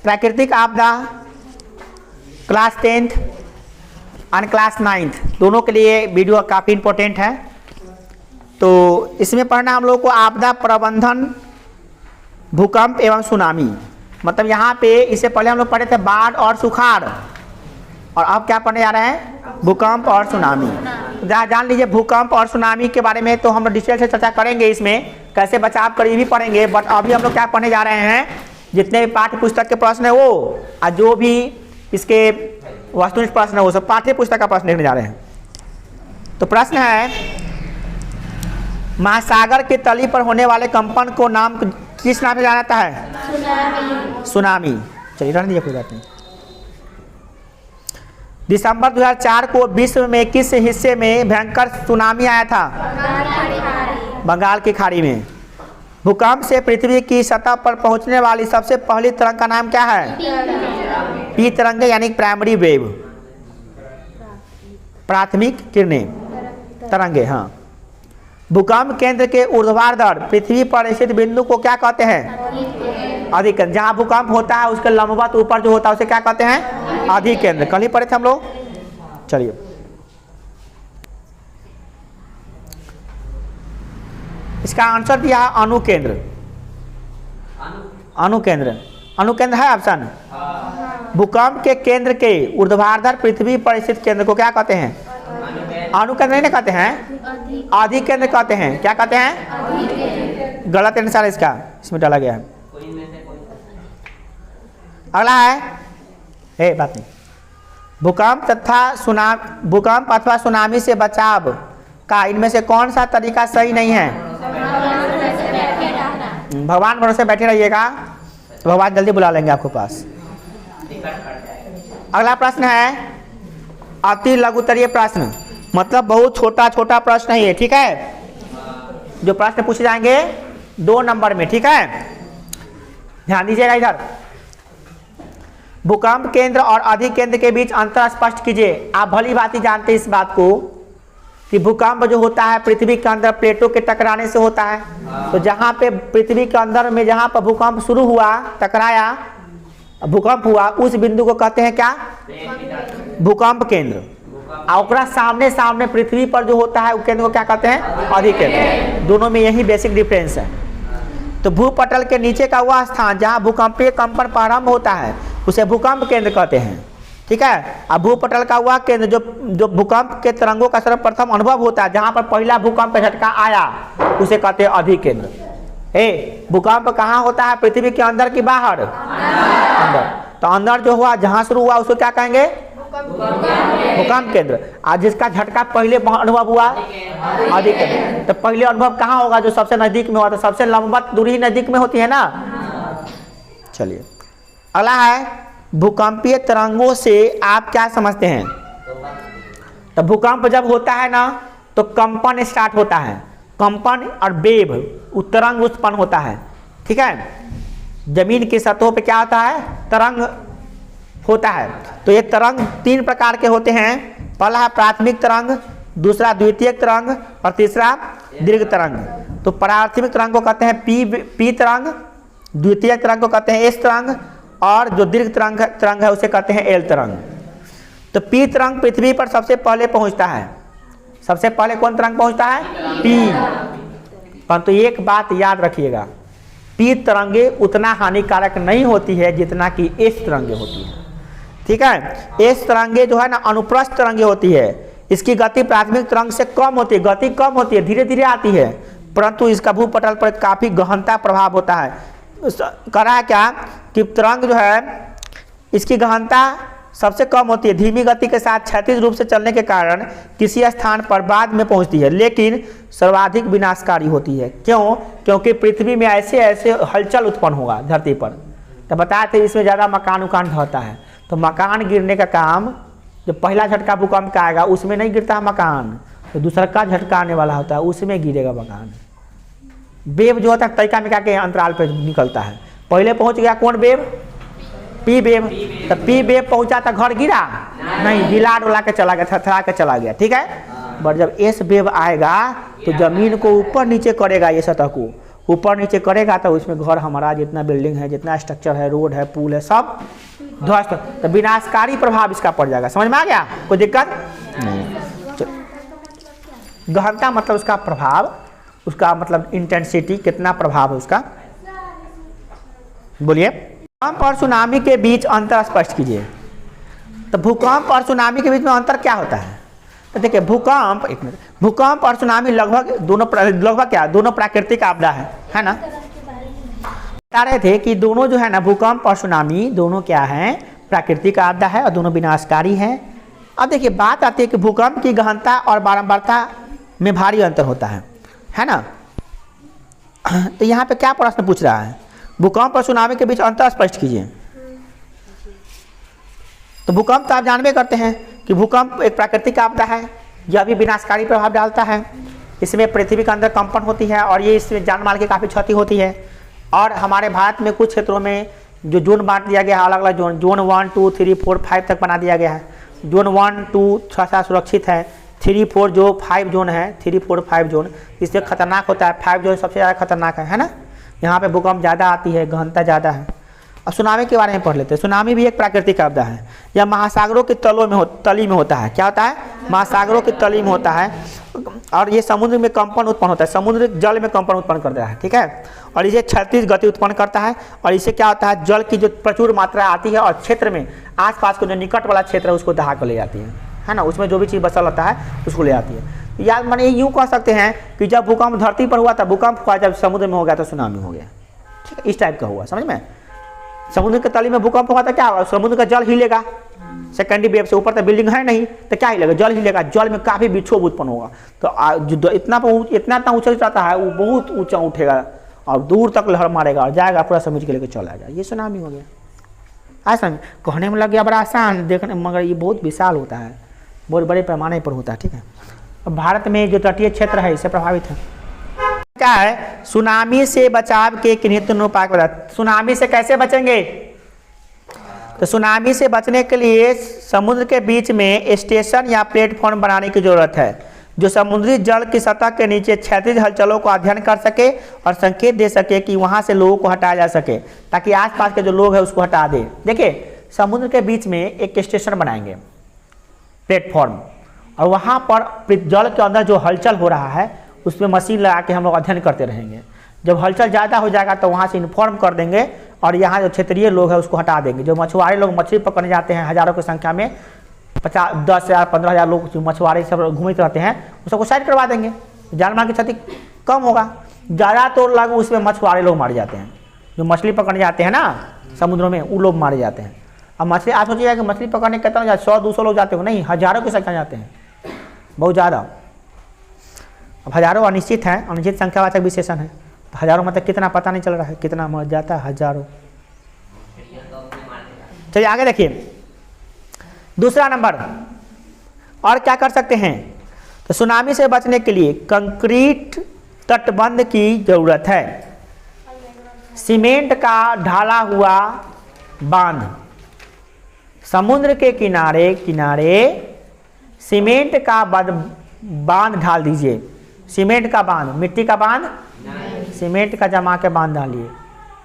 प्राकृतिक आपदा class 10th और क्लास 9th दोनों के लिए वीडियो काफ़ी इम्पोर्टेंट है। तो इसमें पढ़ना हम लोग को आपदा प्रबंधन, भूकंप एवं सुनामी। मतलब यहाँ पे इससे पहले हम लोग पढ़े थे बाढ़ और सुखाड़, और अब क्या पढ़ने जा रहे हैं? भूकंप और सुनामी। जान लीजिए भूकंप और सुनामी के बारे में तो हम लोग डिटेल से चर्चा करेंगे, इसमें कैसे बचाव करें भी पढ़ेंगे। बट अभी हम लोग क्या पढ़ने जा रहे हैं, जितने भी पाठ्य पुस्तक के प्रश्न है वो, और जो भी इसके वास्तुनिष्ठ प्रश्न है वो सब पाठ्य पुस्तक का प्रश्न लिखने जा रहे हैं। तो प्रश्न है, महासागर की तली पर होने वाले कंपन को नाम किस नाम से जाना जाता है? सुनामी। चलिए रहने दीजिए, कोई बात नहीं। दिसंबर 2004 को विश्व में किस हिस्से में भयंकर सुनामी आया था? बंगाल की खाड़ी में। भूकंप से पृथ्वी की सतह पर पहुंचने वाली सबसे पहली तरंग का नाम क्या है? पी तरंगे यानी प्राइमरी वेव, प्राथमिक किरणें, तरंगे। हाँ। भूकंप केंद्र के ऊर्ध्वाधर पृथ्वी पर स्थित बिंदु को क्या कहते हैं? अधिकेंद्र। जहाँ भूकंप होता है उसके लंबवत ऊपर जो होता है उसे क्या कहते हैं? अधिकेंद्र। कल ही पढ़े थे हम लोग। चलिए, इसका आंसर दिया अनुकेंद्र। अनुकेंद्र, अनुकेंद्र है ऑप्शन। भूकंप के केंद्र के ऊर्ध्वाधर पृथ्वी पर स्थित केंद्र को क्या कहते हैं? अनुकेंद्र नहीं कहते हैं, अधिकेंद्र कहते हैं। क्या कहते हैं? गलत आंसर इसका, इसमें डाला गया है। अगला है बात नहीं। भूकंप अथवा सुनामी से बचाव का इनमें से कौन सा तरीका सही नहीं है? भगवान भरोसे बैठे रहिएगा, भगवान जल्दी बुला लेंगे आपको पास। अगला प्रश्न है अति लघुत्तरीय प्रश्न, मतलब बहुत छोटा छोटा प्रश्न है ये, ठीक है। जो प्रश्न पूछे जाएंगे 2 नंबर में, ठीक है। ध्यान दीजिएगा इधर। भूकंप केंद्र और अधिकेंद्र के बीच अंतर स्पष्ट कीजिए। आप भली भांति जानते हैं इस बात को कि भूकंप जो होता है पृथ्वी के अंदर प्लेटों के टकराने से होता है। तो जहाँ पे पृथ्वी के अंदर में जहाँ पर भूकंप शुरू हुआ, टकराया, भूकंप हुआ, उस बिंदु को कहते हैं क्या? भूकंप केंद्र। और सामने सामने पृथ्वी पर जो होता है उस केंद्र को क्या कहते हैं? अधिकेंद्र। दोनों में यही बेसिक डिफरेंस है। तो भूपटल के नीचे का वह स्थान जहाँ भूकंपीय कंपन प्रारंभ होता है उसे भूकंप केंद्र कहते हैं, ठीक है। अब भूपटल का वह केंद्र जो भूकंप के तरंगों का सर्वप्रथम अनुभव होता है, जहाँ पर पहला भूकंप का झटका आया, उसे कहते हैं अधिकेंद्र। भूकंप कहाँ होता है? पृथ्वी के अंदर की बाहर? अंदर। तो अंदर जो हुआ, जहाँ शुरू हुआ, उसको क्या कहेंगे? भूकंप केंद्र। आज जिसका झटका पहले अनुभव हुआ, अधिकेंद्र। तो पहले अनुभव कहाँ होगा? जो सबसे नजदीक में हुआ। तो सबसे लंबवत दूरी नजदीक में होती है ना। चलिए, अगला है भूकंपीय तरंगों से आप क्या समझते हैं? तो भूकंप जब होता है ना तो कंपन स्टार्ट होता है, कंपन और वेव, तरंग उत्पन्न होता है, ठीक है। जमीन की सतहों पे क्या होता है? तरंग होता है। तो ये तरंग 3 प्रकार के होते हैं। पहला है प्राथमिक तरंग, दूसरा द्वितीयक तरंग और तीसरा दीर्घ तरंग। तो प्राथमिक तरंग को कहते हैं पी तरंग, द्वितीयक तरंग को कहते हैं एस तरंग, और जो दीर्घ तरंग है उसे कहते हैं एल तरंग। तो पी तरंग पृथ्वी पर सबसे पहले पहुंचता है। सबसे पहले कौन तरंग पहुंचता है? पी। परंतु एक बात याद रखिएगा, पी तरंगे उतना हानिकारक नहीं होती है जितना कि एस तरंगे होती है, ठीक है। एस तरंगे जो है ना अनुप्रस्थ तरंगे होती है। इसकी गति प्राथमिक तरंग से कम होती है, गति कम होती है, धीरे धीरे आती है, परंतु इसका भूपटल पर काफी गहनता प्रभाव होता है। कह रहा है क्या कि तरंग जो है इसकी गहनता सबसे कम होती है, धीमी गति के साथ क्षैतिज रूप से चलने के कारण किसी स्थान पर बाद में पहुंचती है, लेकिन सर्वाधिक विनाशकारी होती है। क्यों? क्योंकि पृथ्वी में ऐसे ऐसे हलचल उत्पन्न होगा धरती पर। तो बताए थे इसमें ज़्यादा मकान उकान ढहता है, तो मकान गिरने का काम, जब पहला झटका भूकंप का आएगा उसमें नहीं गिरता है मकान, तो दूसरा का झटका आने वाला होता है उसमें गिरेगा मकान। वेव जो होता है तरीका में क्या के अंतराल पर निकलता है। पहले पहुंच गया कौन वेव? P wave. तो पी वेव पहुंचा तो घर गिरा नहीं, हिला डोला के चला गया, थरथरा के चला गया, ठीक है। बट जब एस वेव आएगा तो जमीन को ऊपर नीचे करेगा, ये सतह को ऊपर नीचे करेगा तो उसमें घर हमारा जितना बिल्डिंग है, जितना स्ट्रक्चर है, रोड है, पुल है, सब ध्वस्त, तो विनाशकारी प्रभाव इसका पड़ जाएगा। समझ में आ गया? कोई दिक्कत नहीं। गहनता मतलब उसका प्रभाव, उसका मतलब इंटेंसिटी, कितना प्रभाव है उसका। बोलिए। भूकंप और सुनामी के बीच अंतर स्पष्ट कीजिए। तो भूकंप और सुनामी के बीच में अंतर क्या होता है? तो देखिए भूकंप, एक मिनट, भूकंप और सुनामी लगभग दोनों प्राकृतिक आपदा है ना। बता रहे थे कि दोनों जो है ना, भूकंप और सुनामी दोनों क्या है, प्राकृतिक आपदा है और दोनों विनाशकारी हैं। अब देखिए बात आती है कि भूकंप की गहनता और बारंबारता में भारी अंतर होता है ना। तो यहाँ पे क्या प्रश्न पूछ रहा है? भूकंप और सुनामी के बीच अंतर स्पष्ट कीजिए। तो भूकंप तो आप जानबे करते हैं कि भूकंप एक प्राकृतिक आपदा है, यह भी विनाशकारी प्रभाव डालता है। इसमें पृथ्वी के अंदर कंपन होती है और ये इसमें जान माल की काफ़ी क्षति होती है। और हमारे भारत में कुछ क्षेत्रों में जो जोन बांट दिया गया है, अलग अलग जोन 1, 2, 3, 4, 5 तक बना दिया गया है। जोन 1, 2 थोड़ा सा सुरक्षित है, 3, 4 जो 5 जोन है, 3, 4, 5 जोन इससे खतरनाक होता है। 5 जोन सबसे ज़्यादा खतरनाक है ना। यहाँ पे भूकंप ज़्यादा आती है, गहनता ज़्यादा है। अब सुनामी के बारे में पढ़ लेते हैं। सुनामी भी एक प्राकृतिक आपदा है। यह महासागरों के तली में होता है। क्या होता है? महासागरों की तली में होता है और ये समुद्र में कंपन उत्पन्न होता है, समुद्र जल में कंपन उत्पन्न करता है, ठीक है। और इसे क्षैतिज गति उत्पन्न करता है और इससे क्या होता है, जल की जो प्रचुर मात्रा आती है और क्षेत्र में आसपास का जो निकट वाला क्षेत्र है उसको दहा कर ले जाती है ना। उसमें जो भी चीज़ बसल होता है उसको ले आती है। याद माने यूँ कह सकते हैं कि जब भूकंप धरती पर हुआ था, भूकंप हुआ, जब समुद्र में हो गया तो सुनामी हो गया, ठीक है। इस टाइप का हुआ, समझ में। समुद्र के तली में भूकंप हुआ तो क्या होगा, समुद्र का जल हिलेगा सेकेंडरी वेव से। ऊपर तो बिल्डिंग है नहीं तो क्या हिलेगा, जल हिलेगा, जल में काफ़ी विक्षोभ उत्पन्न होगा। तो जो इतना ऊंचा जाता है वो बहुत ऊंचा उठेगा और दूर तक लहर मारेगा और जाएगा, पूरा समुद्र के लेकर चला जाएगा। ये सुनामी हो गया। आसान कहने में लग गया बड़ा आसान, देखने मगर ये बहुत विशाल होता है, बहुत बड़े पैमाने पर होता है, ठीक है। भारत में जो तटीय क्षेत्र है इससे प्रभावित है। क्या है, सुनामी से बचाव के किन्हीं तीनों उपाय बता। सुनामी से कैसे बचेंगे? तो सुनामी से बचने के लिए समुद्र के बीच में स्टेशन या प्लेटफॉर्म बनाने की जरूरत है जो समुद्री जल की सतह के नीचे क्षैतिज हलचलों को अध्ययन कर सके और संकेत दे सके कि वहां से लोगों को हटाया जा सके, ताकि आसपास के जो लोग हैं उसको हटा दे। देखिए समुद्र के बीच में एक स्टेशन बनाएंगे, प्लेटफॉर्म, और वहाँ पर जल के अंदर जो हलचल हो रहा है उसमें मशीन लगा के हम लोग अध्ययन करते रहेंगे। जब हलचल ज़्यादा हो जाएगा तो वहाँ से इन्फॉर्म कर देंगे और यहाँ जो क्षेत्रीय लोग हैं उसको हटा देंगे। जो मछुआरे लोग मछली पकड़ने जाते हैं हज़ारों की संख्या में, 10,000 15,000 लोग जो मछुआरे सब घूमते रहते हैं उन सबको साइड करवा देंगे, जान माल की क्षति कम होगा। ज़्यादा तो लोग उसमें मछुआरे लोग मारे जाते हैं, जो मछली पकड़ने जाते हैं ना समुद्रों में, वो लोग मारे जाते हैं। अब मछली आप सोचिएगा कि मछली पकड़ने कितना जाते, 100-200 लोग जाते हो, नहीं, हज़ारों की संख्या जाते हैं, बहुत ज़्यादा। अब हज़ारों अनिश्चित है, अनिश्चित संख्यावाचक विशेषण है, तो हज़ारों मतलब कितना पता नहीं चल रहा है, कितना मर जाता है, हज़ारों। चलिए आगे देखिए दूसरा नंबर, और क्या कर सकते हैं। तो सुनामी से बचने के लिए कंक्रीट तटबंध की जरूरत है, सीमेंट का ढाला हुआ बांध, समुद्र के किनारे किनारे सीमेंट का बांध ढाल दीजिए। सीमेंट का बांध, मिट्टी का बांध, सीमेंट का जमा के बांध डालिए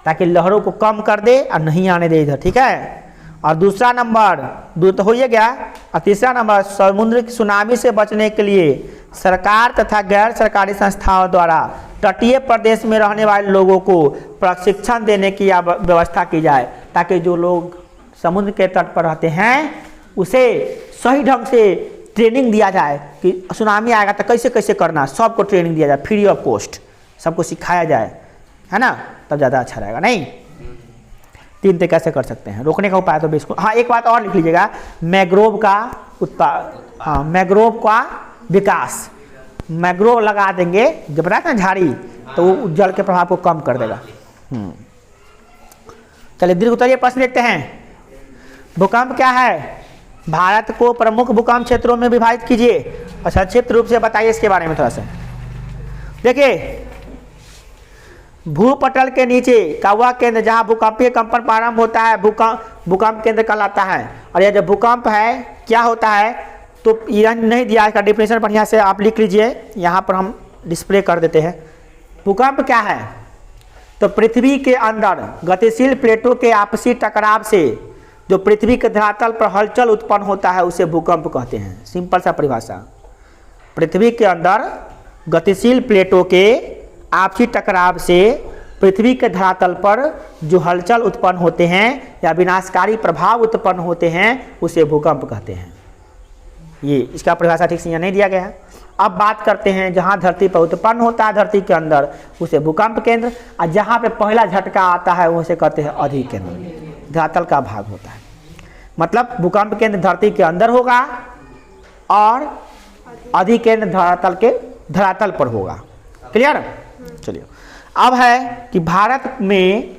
ताकि लहरों को कम कर दे और नहीं आने दे इधर, ठीक है। और दूसरा नंबर, दो तो हो ही गया, और तीसरा नंबर, समुद्र की सुनामी से बचने के लिए सरकार तथा गैर सरकारी संस्थाओं द्वारा तटीय प्रदेश में रहने वाले लोगों को प्रशिक्षण देने की व्यवस्था की जाए, ताकि जो लोग समुद्र के तट पर रहते हैं उसे सही ढंग से ट्रेनिंग दिया जाए कि सुनामी आएगा तो कैसे कैसे करना, सबको ट्रेनिंग दिया जाए फ्री ऑफ कॉस्ट, सबको सिखाया जाए, है ना, तब ज़्यादा अच्छा रहेगा। नहीं 3 तरीके कैसे कर सकते हैं रोकने का उपाय तो बिल्कुल। हाँ एक बात और लिख लीजिएगा, मैग्रोव का उत्पाद, हाँ मैग्रोव का विकास, मैग्रोव लगा देंगे जब ना झाड़ी तो वो जल के प्रभाव को कम कर देगा। चलिए दीर्घ उत्तरीय प्रश्न देखते हैं। भूकंप क्या है? भारत को प्रमुख भूकंप क्षेत्रों में विभाजित कीजिए और संक्षिप्त रूप से बताइए इसके बारे में थोड़ा सा। देखिए भूपटल के नीचे का वह केंद्र जहां भूकंपीय कंपन प्रारंभ होता है भूकंप केंद्र कहलाता है। और यह जब भूकंप है क्या होता है, तो यह नहीं दिया, इसका डिफिनेशन बढ़िया से आप लिख लीजिए, यहाँ पर हम डिस्प्ले कर देते हैं। भूकंप क्या है? तो पृथ्वी के अंदर गतिशील प्लेटों के आपसी टकराव से जो पृथ्वी के धरातल पर हलचल उत्पन्न होता है उसे भूकंप कहते हैं। सिंपल सा परिभाषा, पृथ्वी के अंदर गतिशील प्लेटों के आपसी टकराव से पृथ्वी के धरातल पर जो हलचल उत्पन्न होते हैं या विनाशकारी प्रभाव उत्पन्न होते हैं उसे भूकंप कहते हैं। ये इसका परिभाषा ठीक से यहाँ नहीं दिया गया है। अब बात करते हैं जहाँ धरती पर उत्पन्न होता है धरती के अंदर उसे भूकंप केंद्र, और जहाँ पे पहला झटका आता है उसे कहते हैं अधिक केंद्र, धरातल का भाग होता है। मतलब भूकंप केंद्र धरती के अंदर होगा और अधिक केंद्र धरातल पर होगा। क्लियर? चलिए, अब है कि भारत में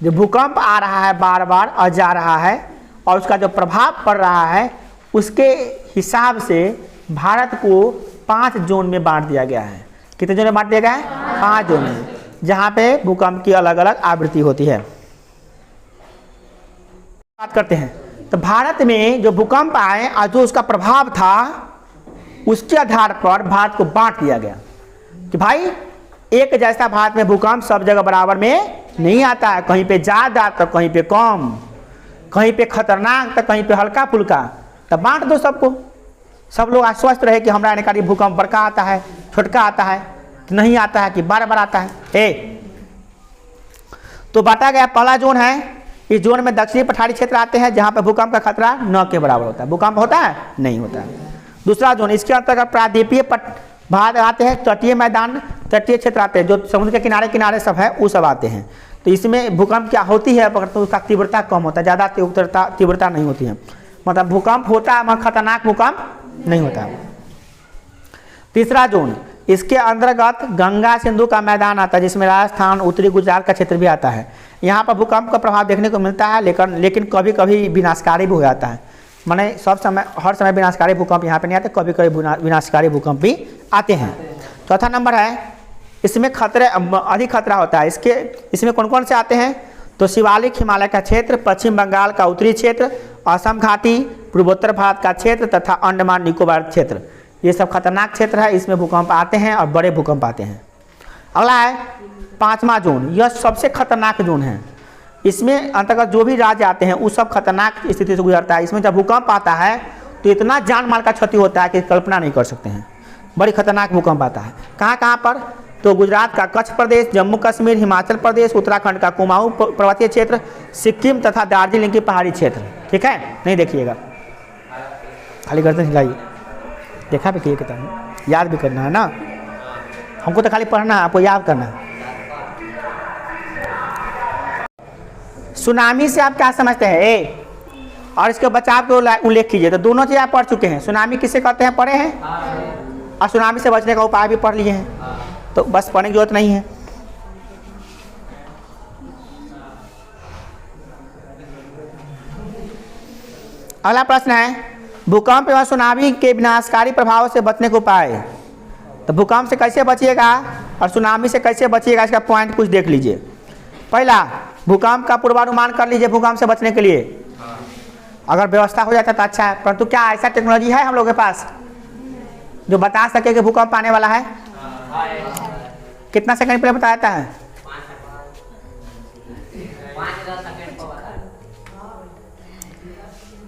जो भूकंप आ रहा है बार बार और जा रहा है और उसका जो प्रभाव पड़ रहा है उसके हिसाब से भारत को 5 जोन में बांट दिया गया है। कितने जोन में बांट दिया गया है? 5 जोन में, जहाँ पे भूकंप की अलग अलग आवृत्ति होती है। बात करते हैं तो भारत में जो भूकंप आए और जो उसका प्रभाव था उसके आधार पर भारत को बांट दिया गया कि भाई एक जैसा भारत में भूकंप सब जगह बराबर में नहीं आता है, कहीं पे ज़्यादा तो कहीं पे कम, कहीं पे खतरनाक तो कहीं पे हल्का फुल्का। तब बांट दो सबको, सब लोग आश्वस्त रहे कि हमारा निकाली भूकंप बड़का आता है छोटका आता है तो नहीं आता है कि बार बार आता है। तो बांटा गया पहला जोन है, इस जोन में दक्षिणी पठारी क्षेत्र आते हैं जहाँ पर भूकंप का खतरा न के बराबर होता है। भूकंप होता है? नहीं होता है। दूसरा जोन, इसके अंतर्गत प्रायद्वीपीय भाग आते हैं, तटीय मैदान तटीय क्षेत्र आते हैं, जो समुद्र के किनारे किनारे सब है वो सब आते हैं। तो इसमें भूकंप क्या होती है तो उसका तीव्रता कम होता है, ज़्यादा तीव्रता नहीं होती है। मतलब भूकंप होता है मगर खतरनाक भूकंप नहीं होता है। तीसरा जोन, इसके अंतर्गत गंगा सिंधु का मैदान आता है जिसमें राजस्थान उत्तरी गुजरात का क्षेत्र भी आता है। यहाँ पर भूकंप का प्रभाव देखने को मिलता है लेकिन कभी कभी विनाशकारी भी हो जाता है। माने सब समय हर समय विनाशकारी भूकंप यहाँ पे नहीं आते, कभी कभी विनाशकारी भूकंप भी आते हैं। चौथा नंबर है, इसमें खतरे अधिक खतरा होता है। इसमें कौन कौन से आते हैं तो शिवालिक हिमालय का क्षेत्र, पश्चिम बंगाल का उत्तरी क्षेत्र, असम घाटी, पूर्वोत्तर भारत का क्षेत्र तथा अंडमान निकोबार क्षेत्र। ये सब खतरनाक क्षेत्र है, इसमें भूकंप आते हैं और बड़े भूकंप आते हैं। अगला है 5वां जोन, यह सबसे खतरनाक जोन है। इसमें अंतर्गत जो भी राज्य आते हैं वो सब खतरनाक स्थिति से गुजरता है। इसमें जब भूकंप आता है तो इतना जान माल का क्षति होता है कि कल्पना नहीं कर सकते हैं। बड़ी खतरनाक भूकंप आता है। कहाँ कहाँ पर तो गुजरात का कच्छ प्रदेश, जम्मू कश्मीर, हिमाचल प्रदेश, उत्तराखंड का कुमाऊं पर्वतीय क्षेत्र, सिक्किम तथा दार्जिलिंग की पहाड़ी क्षेत्र। ठीक है, नहीं देखिएगा, खाली गर्दन हिलाइए, देखा भी किताब याद भी करना है ना, हमको तो खाली पढ़ना है, आपको याद करना है। सुनामी से आप क्या समझते हैं और इसके बचाव को उल्लेख कीजिए। तो दोनों चीज़ आप पढ़ चुके हैं। सुनामी किसे कहते हैं पढ़े हैं, और सुनामी से बचने का उपाय भी पढ़ लिए हैं, तो बस पढ़ने की जरूरत नहीं है। अगला प्रश्न है, भूकंप एवं सुनामी के विनाशकारी प्रभाव से बचने को उपाय। तो भूकंप से कैसे बचिएगा और सुनामी से कैसे बचिएगा इसका पॉइंट कुछ देख लीजिए। पहला, भूकंप का पूर्वानुमान कर लीजिए भूकंप से बचने के लिए। अगर व्यवस्था हो जाता तो अच्छा है, परंतु क्या ऐसा टेक्नोलॉजी है हम लोगों के पास जो बता सके कि भूकंप आने वाला है? कितना सेकंड पहले बताया जाता है?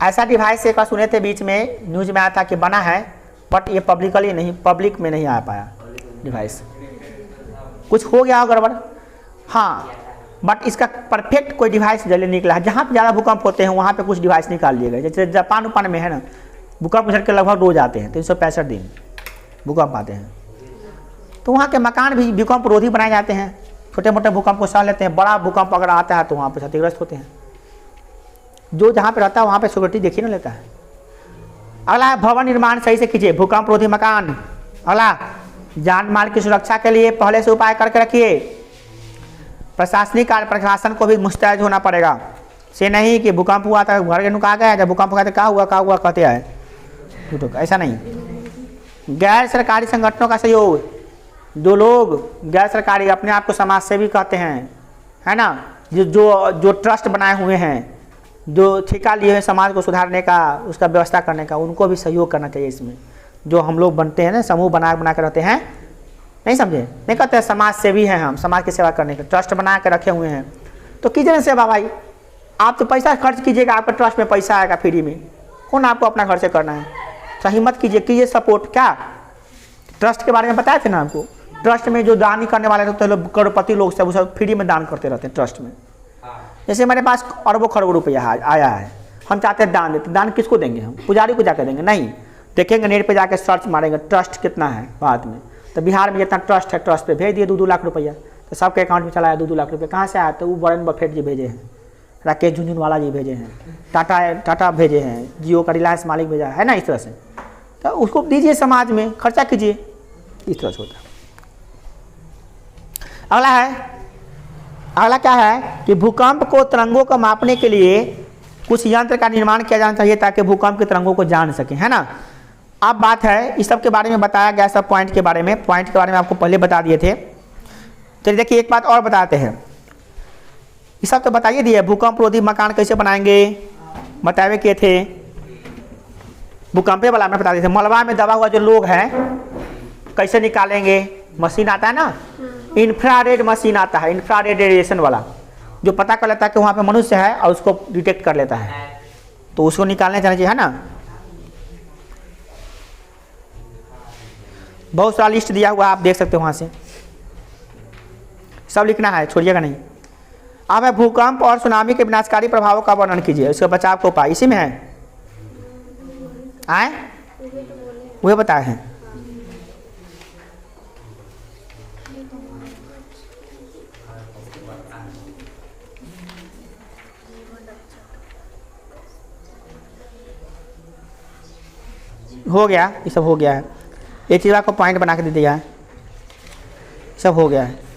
ऐसा डिवाइस एक बार सुने थे बीच में न्यूज में आया था कि बना है, बट ये पब्लिकली नहीं, पब्लिक में नहीं आ पाया डिवाइस। कुछ हो गया गड़बड़, हाँ, बट इसका परफेक्ट कोई डिवाइस जल्दी निकला है। जहाँ पे ज़्यादा भूकंप होते हैं वहाँ पे कुछ डिवाइस निकाल लिए गए। जैसे जापान उपान में है ना, भूकंप झटके लगभग रोज आते हैं, 365 दिन भूकंप आते हैं। तो वहाँ के मकान भी भूकंप रोधी बनाए जाते हैं, छोटे मोटे भूकंप को सह लेते हैं। बड़ा भूकंप अगर आता है तो वहाँ पे क्षतिग्रस्त होते हैं। जो जहाँ पे रहता है वहाँ पे सिक्योरिटी देखिए ना लेता है। अगला है, भवन निर्माण सही से कीजिए, भूकंप रोधी मकान। अगला, जान माल की सुरक्षा के लिए पहले से उपाय करके रखिए। प्रशासनिक कार्य प्रशासन को भी मुस्तैद होना पड़ेगा, से नहीं कि भूकंप हुआ था घर के नुका गया, जब भूकंप हुआ तो क्या हुआ कहते आए, ऐसा नहीं। गैर सरकारी संगठनों का सहयोग, जो लोग गैर सरकारी अपने आप को समाज सेवी कहते हैं, है ना, जो ट्रस्ट बनाए हुए हैं, जो ठेका लिए हैं समाज को सुधारने का, उसका व्यवस्था करने का, उनको भी सहयोग करना चाहिए इसमें। जो हम लोग बनते हैं ना, समूह बना कर रहते हैं, नहीं समझे, नहीं कहते समाज सेवी हैं हम, समाज की सेवा करने के ट्रस्ट बना के रखे हुए हैं, तो कीजिए ना सेवा भाई। आप तो पैसा खर्च कीजिएगा, आपका ट्रस्ट में पैसा आएगा फ्री में, कौन आपको अपना खर्च करना है। तो हिम्मत कीजिए सपोर्ट। क्या ट्रस्ट के बारे में बताए थे ना आपको, ट्रस्ट में जो दान करने वाले होते हैं लोग, करोड़पति लोग सब सब फ्री में दान करते रहते हैं ट्रस्ट में। जैसे हमारे पास अरबों खरबों रुपया आया है, हम चाहते हैं दान देते, दान किसको देंगे हम, पुजारी को जाकर देंगे नहीं, देखेंगे नेट पे जाके सर्च मारेंगे ट्रस्ट कितना है बाद में। तो बिहार में जितना ट्रस्ट है, ट्रस्ट पे भेज दिए 2-2 लाख रुपया, तो सबके अकाउंट में चला है 2-2 लाख रुपये। कहाँ से आया, तो वो वॉरेन बफेट जी भेजे हैं, राकेश झुनझुनवाला जी भेजे हैं, टाटा भेजे हैं, जियो का रिलायंस मालिक भेजा है ना, इस तरह से। तो उसको दीजिए, समाज में खर्चा कीजिए, इस तरह से होता है। अगला क्या है कि भूकंप को तरंगों को मापने के लिए कुछ यंत्र का निर्माण किया जाना चाहिए ताकि भूकंप के तरंगों को जान सकें, है ना। अब बात है इस सब के बारे में बताया गया, सब पॉइंट के बारे में आपको पहले बता दिए थे। चलिए देखिए एक बात और बताते हैं, ये सब तो बताइए दिए, भूकंप रोधी मकान कैसे बनाएंगे बताए किए थे, भूकंपे वाला में बता दिए थे। मलबा में दबा हुआ जो लोग हैं कैसे निकालेंगे, मशीन आता है ना, इंफ्रारेड मशीन आता है, इंफ्रारेड रेडिएशन वाला, जो पता कर लेता है कि वहाँ पे मनुष्य है और उसको डिटेक्ट कर लेता है, तो उसको निकालने जाना चाहिए, है ना। बहुत सारा लिस्ट दिया हुआ है, आप देख सकते हो वहाँ से, सब लिखना है, छोड़िएगा नहीं। अब है भूकंप और सुनामी के विनाशकारी प्रभावों का वर्णन कीजिए, उसके बचाव का उपाय, इसी में है आए वही बताए हैं। हो गया, ये सब हो गया है, एक चीज़ आपको पॉइंट बना के दे दिया है, सब हो गया है।